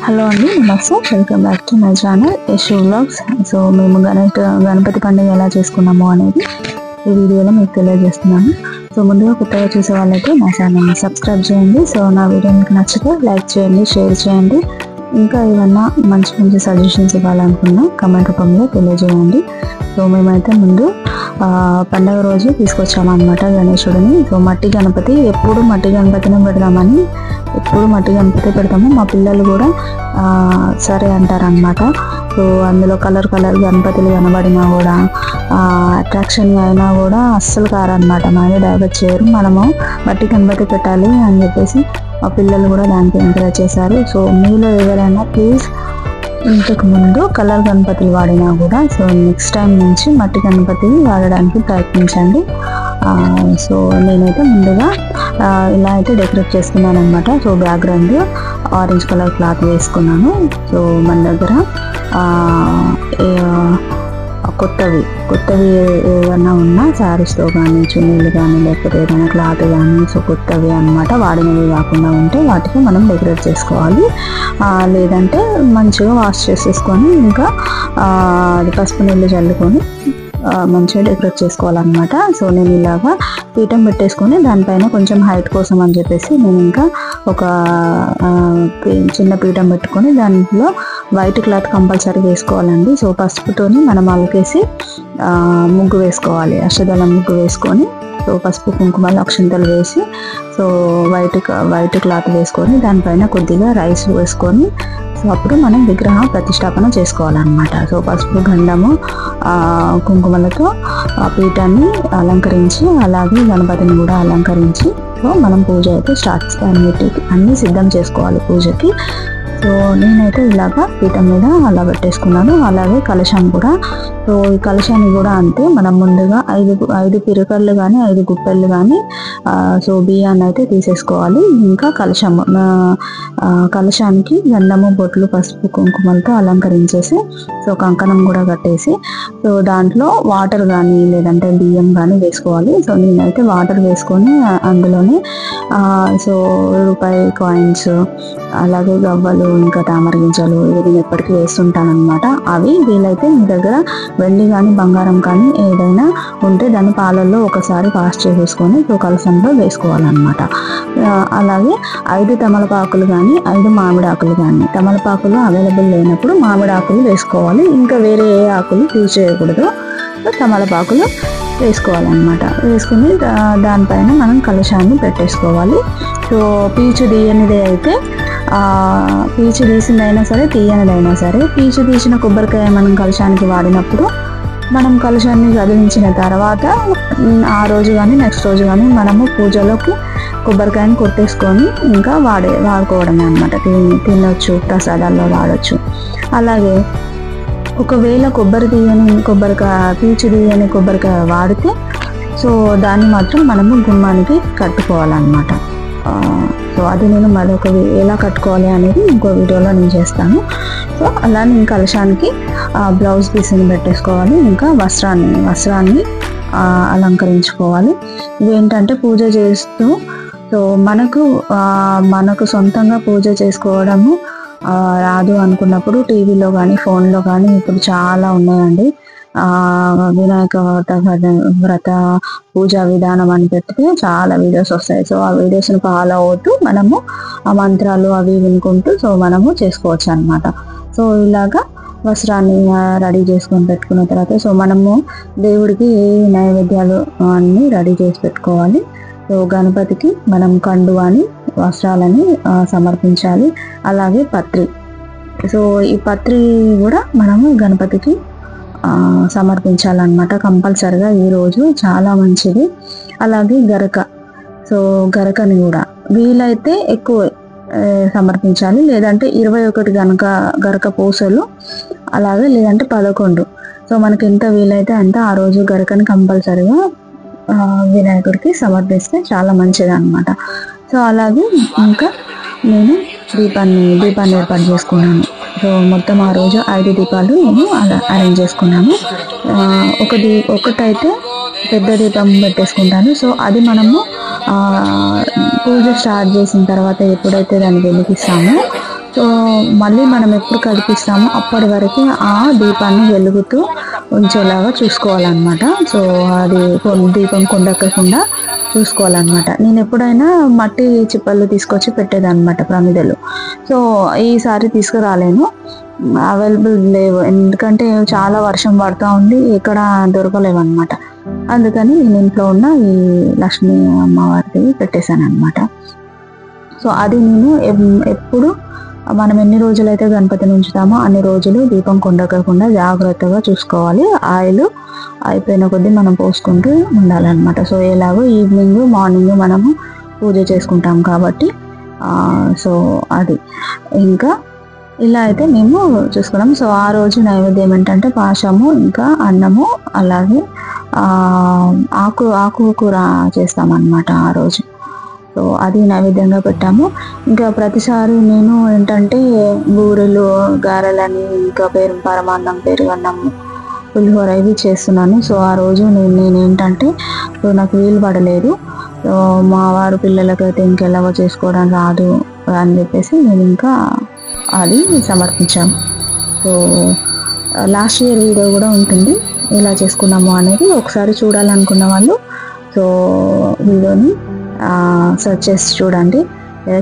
Hello అండి, నమస్తే. Welcome back to my channel Yashu vlogs. So మేము గణపతి పండుగ ఎలా చేసుకున్నాము అనేది ఈ వీడియోలో మీకు తెలియజేస్తున్నాను. సో ముందుగా కొత్తగా చూసే వాళ్ళైతే నా ఛానల్ని సబ్స్క్రైబ్ చేయండి. సో నా వీడియో మీకు నచ్చితే లైక్ చేయండి, షేర్ చేయండి. ఇంకా ఏమన్నా మంచి మంచి సజెషన్స్ ఇవ్వాలనుకున్నా కమెంట్ రూపంలో తెలియజేయండి. సో మేమైతే ముందు పండగ రోజు తీసుకొచ్చామన్నమాట గణేశుడిని. సో మట్టి గణపతి, ఎప్పుడు మట్టి గణపతిని పెడదామని ఎప్పుడు మట్టి గణపతి పెడతాము. మా పిల్లలు కూడా సరే అంటారనమాట. సో అందులో కలర్ గణపతులు కనబడినా కూడా అట్రాక్షన్ అయినా కూడా అస్సలు కారనమాట. మైండ్ డైవర్ట్ చేయరు. మనము మట్టి గణపతి పెట్టాలి అని చెప్పేసి మా పిల్లలు కూడా దానికి ఎంకరేజ్ చేశారు. సో మీలో ఎవరైనా ప్లీజ్ ఇంతకు ముందు కలర్ గణపతులు వాడినా కూడా సో నెక్స్ట్ టైం నుంచి మట్టి గణపతి వాడడానికి ప్రయత్నించండి. సో నేనైతే ముందుగా ఇలా అయితే డెకరేట్ చేసుకున్నాను అనమాట. So background orange colour cloth వేసుకున్నాను. సో మన దగ్గర కొత్తవి ఏదైనా ఉన్నా శారీస్తో కానీ చున్నీలు కానీ లేకపోతే ఏదైనా క్లాత్ కానీ సో కొత్తవి అనమాట, వాడినవి కాకుండా ఉంటే వాటికి మనం డెకరేట్ చేసుకోవాలి. లేదంటే మంచిగా వాష్ చేసేసుకొని ఇంకా అది పసుపు నీళ్ళు చల్లుకొని మంచిగా డెకరేట్ చేసుకోవాలన్నమాట. సో నేను ఇలాగా పీఠం పెట్టేసుకొని దానిపైన కొంచెం హైట్ కోసం అని చెప్పేసి నేను ఇంకా ఒక చిన్న పీఠం పెట్టుకొని దాంట్లో వైట్ క్లాత్ కంపల్సరీ వేసుకోవాలండి. సో పసుపుతోని మనం అలకేసి ముగ్గు వేసుకోవాలి, అష్టదళ ముగ్గు వేసుకొని సో పసుపు కుంకుమలు అక్షంతలు వేసి సో వైట్ క్లాత్ వేసుకొని దానిపైన కొద్దిగా రైస్ వేసుకొని సో అప్పుడు మనం విగ్రహ ప్రతిష్టాపన చేసుకోవాలన్నమాట. సో పసుపు గంధము కుంకుమలతో పీఠాన్ని అలంకరించి అలాగే గణపతిని కూడా అలంకరించి సో మనం పూజ అయితే అన్నీ సిద్ధం చేసుకోవాలి పూజకి. సో నేనైతే ఇలాగా పీఠం మీద అలా పెట్టేసుకున్నాను. అలాగే కలశం కూడా, సో ఈ కలశాన్ని కూడా అంతే. మనం ముందుగా ఐదు పిరకళ్ళు కానీ 5 గుప్పెళ్ళు కానీ సో బియ్యాన్ని అయితే తీసేసుకోవాలి. ఇంకా కలశానికి గంధము బొట్లు పసుపు కుంకుమలతో అలంకరించేసి సో కంకణం కూడా కట్టేసి సో దాంట్లో వాటర్ కానీ లేదంటే బియ్యం కానీ వేసుకోవాలి. సో నేనైతే వాటర్ వేసుకొని అందులోనే సో రూపాయి కాయిన్స్ అలాగే గవ్వలు ఇంకా తామర గింజలు ఇవి ఎప్పటికీ వేస్తుంటాను అనమాట. అవి వీలైతే మీ దగ్గర వెండి కానీ బంగారం కానీ ఏదైనా ఉంటే దాన్ని పాలల్లో ఒకసారి వాష్ చేసేసుకొని సో కలశంలో వేసుకోవాలన్నమాట. అలాగే 5 తమలపాకులు కానీ 5 మామిడి ఆకులు కానీ, తమలపాకులు అవైలబుల్ లేనప్పుడు మామిడి ఆకులు వేసుకోవాలి. ఇంకా వేరే ఏ ఆకులు యూజ్ చేయకూడదు. తమలపాకులు వేసుకోవాలన్నమాట. వేసుకుని దానిపైన మనం కలశాన్ని పెట్టేసుకోవాలి. సో పీచు తీయనిదే అయితే పీచు తీసిందైనా సరే తీయనిదైనా సరే, పీచు తీసిన కొబ్బరికాయ మనం కలశానికి వాడినప్పుడు మనం కలశాన్ని కదిలించిన తర్వాత ఆ రోజు కానీ నెక్స్ట్ రోజు కానీ మనము పూజలోకి కొబ్బరికాయని కొట్టేసుకొని ఇంకా వాడుకోవడమే అనమాట. తినొచ్చు, ప్రసాదాల్లో వాడచ్చు. అలాగే ఒకవేళ పీచు తీయని కొబ్బరికాయ వాడితే సో దాన్ని మాత్రం మనము గుమ్మానికి కట్టుకోవాలన్నమాట. సో అది నేను మరొక ఎలా కట్టుకోవాలి అనేది ఇంకో వీడియోలో నేను చేస్తాను. సో అలానే ఇంకా కలశానికి బ్లౌజ్ పీస్ని పెట్టేసుకోవాలి. ఇంకా వస్త్రాన్ని అలంకరించుకోవాలి. ఇవేంటంటే పూజ చేస్తూ సో మనకు సొంతంగా పూజ చేసుకోవడము రాదు అనుకున్నప్పుడు టీవీలో కానీ ఫోన్లో కానీ ఇప్పుడు చాలా ఉన్నాయండి. వినాయక వ్రత పూజా విధానం అని పెడితే చాలా వీడియోస్ వస్తాయి. సో ఆ వీడియోస్ని ఫాలో అవుతూ మనము ఆ మంత్రాలు అవి వినుకుంటూ సో మనము చేసుకోవచ్చు అనమాట. సో ఇలాగా వస్త్రాన్ని రెడీ చేసుకొని పెట్టుకున్న తర్వాత సో మనము దేవుడికి ఏ నైవేద్యాలు అన్నీ రెడీ చేసి పెట్టుకోవాలి. సో గణపతికి మనం కండువాని వస్త్రాలని సమర్పించాలి. అలాగే పత్రి, సో ఈ పత్రి కూడా మనము గణపతికి సమర్పించాలన్నమాట కంపల్సరిగా ఈరోజు, చాలా మంచిది. అలాగే సో గరకని కూడా వీలైతే ఎక్కువ సమర్పించాలి. లేదంటే 21 గరక పూసలు, అలాగే లేదంటే 11. సో మనకి ఎంత వీలైతే అంత ఆ రోజు గరకని కంపల్సరిగా వినాయకుడికి సమర్పిస్తే చాలా మంచిది అన్నమాట. సో అలాగే ఇంకా నేను దీపాన్ని ఏర్పాటు చేసుకున్నాను. సో మొత్తం ఆ రోజు 5 దీపాలు నేను అలా అరేంజ్ చేసుకున్నాను. ఒకటైతే పెద్ద దీపం పెట్టేసుకుంటాను. సో అది మనము పూజ స్టార్ట్ చేసిన తర్వాత ఎప్పుడైతే దాన్ని వెలిగిస్తామో సో మళ్ళీ మనం ఎప్పుడు కదిపిస్తామో అప్పటి వరకు ఆ దీపాన్ని వెలుగుతూ ఉంచేలాగా చూసుకోవాలన్నమాట. సో అది దీపం కొండెక్కకుండా చూసుకోవాలన్నమాట. నేను ఎప్పుడైనా మట్టి చిప్పలు తీసుకొచ్చి పెట్టేదన్నమాట ప్రమిదలు. సో ఈసారి తీసుకురాలేను, అవైలబుల్ లేవు, ఎందుకంటే చాలా వర్షం పడుతూ ఉంది, ఎక్కడ దొరకలేవు అనమాట. అందుకని నేను ఇంట్లో ఉన్న ఈ లక్ష్మీ అమ్మవారిది పెట్టేశాను అనమాట. సో అది నేను ఎప్పుడు మనం ఎన్ని రోజులైతే గణపతిని ఉంచుతామో అన్ని రోజులు దీపం కొండకకుండా జాగ్రత్తగా చూసుకోవాలి. ఆయిల్ అయిపోయిన కొద్దీ మనం పోసుకుంటూ ఉండాలన్నమాట. సో ఎలాగో ఈవినింగ్ మార్నింగ్ మనము పూజ చేసుకుంటాం కాబట్టి సో అది ఇంకా ఇలా అయితే మేము చూసుకున్నాం. సో ఆ రోజు నైవేద్యం ఏంటంటే పాశము, ఇంకా అన్నము, అలాగే ఆకుకూర చేస్తామన్నమాట ఆ రోజు. సో అది నైవేద్యంగా పెట్టాము. ఇంకా ప్రతిసారి నేను ఏంటంటే బూరెలు, గారెలని, ఇంకా పరమాన్నం, పెరుగన్నం, పులిహోర ఇవి చేస్తున్నాను. సో ఆ రోజు నేనేంటంటే సో నాకు వీలు పడలేదు. సో మా వారు పిల్లలకైతే ఇంకెలాగో చేసుకోవడం రాదు అని చెప్పేసి నేను ఇంకా అది సమర్పించాము. సో లాస్ట్ ఇయర్ వీడియో కూడా ఉంటుంది ఎలా చేసుకున్నాము అనేది, ఒకసారి చూడాలనుకున్న వాళ్ళు సో వీడియోని సెర్చ్ చేసి చూడండి,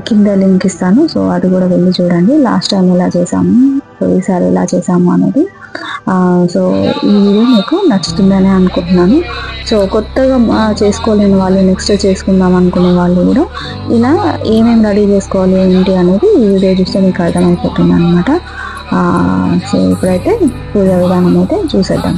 కింద లింక్ ఇస్తాను. సో అది కూడా వెళ్ళి చూడండి, లాస్ట్ టైం ఎలా చేసాము, సో ఈసారి ఎలా చేసాము అనేది. సో ఈ వీడియో మీకు నచ్చుతుందని అనుకుంటున్నాను. సో కొత్తగా చేసుకోలేని వాళ్ళు, నెక్స్ట్ చేసుకుందాం అనుకునే వాళ్ళు కూడా ఇలా ఏమేమి రెడీ చేసుకోవాలి ఏంటి అనేది ఈ వీడియో చూస్తే మీకు అర్థమైపోతుంది అనమాట. సో ఇప్పుడైతే పూజ విధానం అయితే చూసేద్దాం.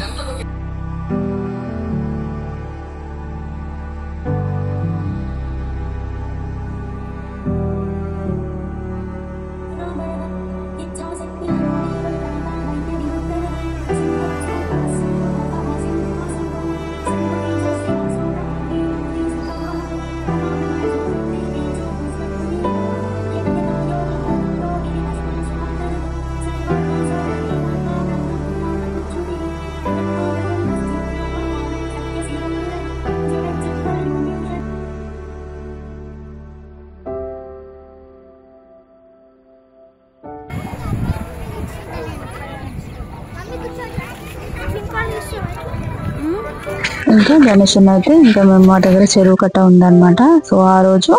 ఇంకా గణేశుని అయితే ఇంకా మేము మా దగ్గర చెరువు కట్ట ఉందన్నమాట. సో ఆ రోజు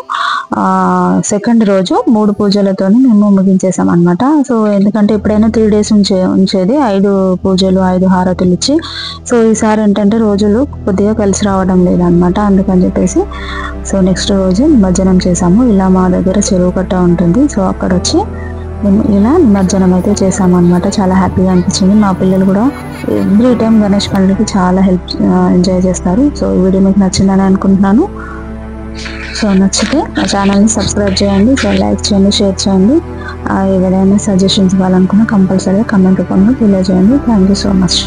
సెకండ్ రోజు 3 పూజలతోని మేము ముగించేసాం అనమాట. సో ఎందుకంటే ఎప్పుడైనా 3 days ఉంచేది 5 పూజలు 5 హారతులు ఇచ్చి. సో ఈసారి ఏంటంటే రోజులు కొద్దిగా కలిసి రావడం లేదనమాట, అందుకని చెప్పేసి సో నెక్స్ట్ రోజు నిమజ్జనం చేసాము. ఇలా మా దగ్గర చెరువు కట్ట ఉంటుంది, సో అక్కడ వచ్చి మేము ఇలా నిమజ్జనం అయితే చేసామన్నమాట. చాలా హ్యాపీగా అనిపించింది. మా పిల్లలు కూడా ఎవ్రీ టైం గణేష్ పండుగకి చాలా ఎంజాయ్ చేస్తారు. సో ఈ వీడియో మీకు నచ్చిందని అనుకుంటున్నాను. సో నచ్చితే మా ఛానల్ని సబ్స్క్రైబ్ చేయండి, సో లైక్ చేయండి, షేర్ చేయండి. ఏదైనా సజెషన్స్ ఇవ్వాలనుకున్నా కంపల్సరీగా కమెంట్ రూపంలో తెలియజేయండి. Thank you so much.